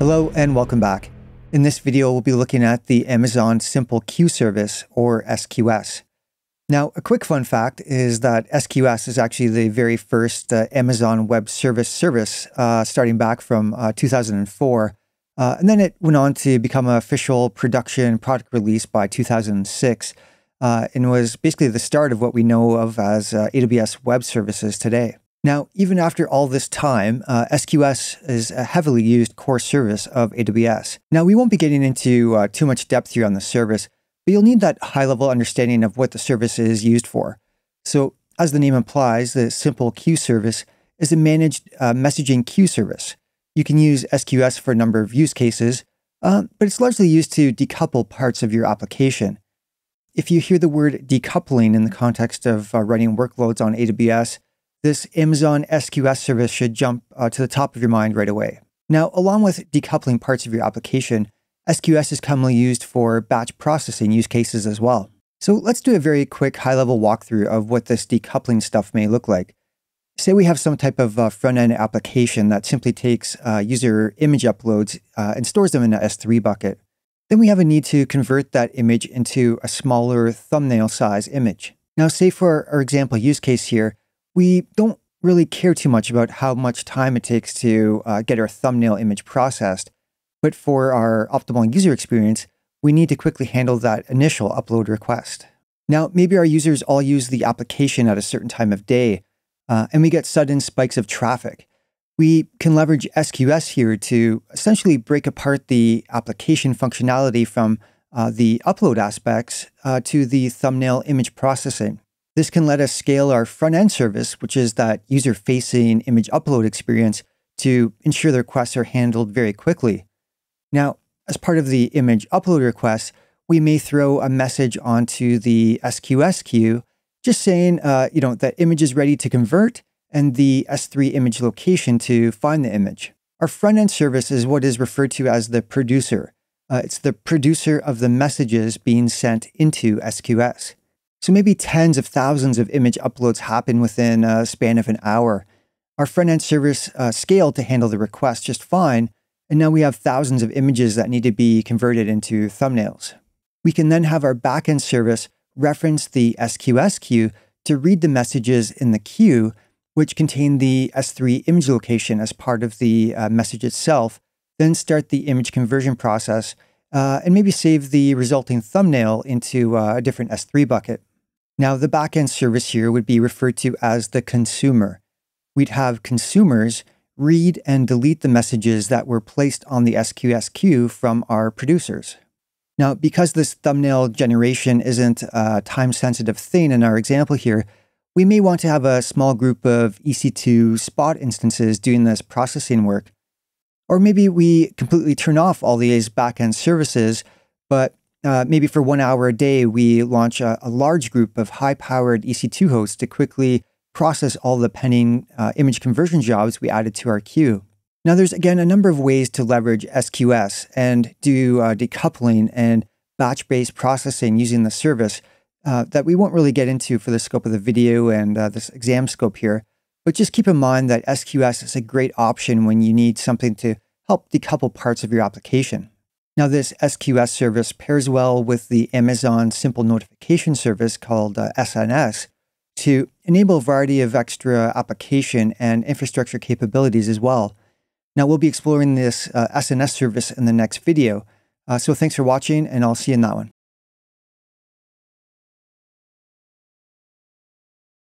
Hello and welcome back. In this video, we'll be looking at the Amazon Simple Queue Service, or SQS. Now, a quick fun fact is that SQS is actually the very first Amazon Web Service starting back from 2004. And then it went on to become an official production product release by 2006 and was basically the start of what we know of as AWS Web Services today. Now, even after all this time, SQS is a heavily used core service of AWS. Now, we won't be getting into too much depth here on the service, but you'll need that high-level understanding of what the service is used for. So, as the name implies, the Simple Queue Service is a managed messaging queue service. You can use SQS for a number of use cases, but it's largely used to decouple parts of your application. If you hear the word decoupling in the context of running workloads on AWS, this Amazon SQS service should jump to the top of your mind right away. Now, along with decoupling parts of your application, SQS is commonly used for batch processing use cases as well. So let's do a very quick high-level walkthrough of what this decoupling stuff may look like. Say we have some type of front-end application that simply takes user image uploads and stores them in an S3 bucket. Then we have a need to convert that image into a smaller thumbnail size image. Now, say for our example use case here, we don't really care too much about how much time it takes to get our thumbnail image processed, but for our optimal user experience, we need to quickly handle that initial upload request. Now, maybe our users all use the application at a certain time of day, and we get sudden spikes of traffic. We can leverage SQS here to essentially break apart the application functionality from the upload aspects to the thumbnail image processing. This can let us scale our front-end service, which is that user-facing image upload experience, to ensure the requests are handled very quickly. Now, as part of the image upload request, we may throw a message onto the SQS queue, just saying, that image is ready to convert and the S3 image location to find the image. Our front-end service is what is referred to as the producer. It's the producer of the messages being sent into SQS. So maybe tens of thousands of image uploads happen within a span of an hour. Our front-end service scaled to handle the request just fine, and now we have thousands of images that need to be converted into thumbnails. We can then have our back-end service reference the SQS queue to read the messages in the queue, which contain the S3 image location as part of the message itself, then start the image conversion process, and maybe save the resulting thumbnail into a different S3 bucket. Now, the backend service here would be referred to as the consumer. We'd have consumers read and delete the messages that were placed on the SQS queue from our producers. Now, because this thumbnail generation isn't a time-sensitive thing in our example here, we may want to have a small group of EC2 spot instances doing this processing work. Or maybe we completely turn off all these backend services, but maybe for 1 hour a day, we launch a large group of high-powered EC2 hosts to quickly process all the pending image conversion jobs we added to our queue. Now, there's, again, a number of ways to leverage SQS and do decoupling and batch-based processing using the service that we won't really get into for the scope of the video and this exam scope here. But just keep in mind that SQS is a great option when you need something to help decouple parts of your application. Now, this SQS service pairs well with the Amazon Simple Notification Service called SNS to enable a variety of extra application and infrastructure capabilities as well. Now, we'll be exploring this SNS service in the next video. So thanks for watching, and I'll see you in that one.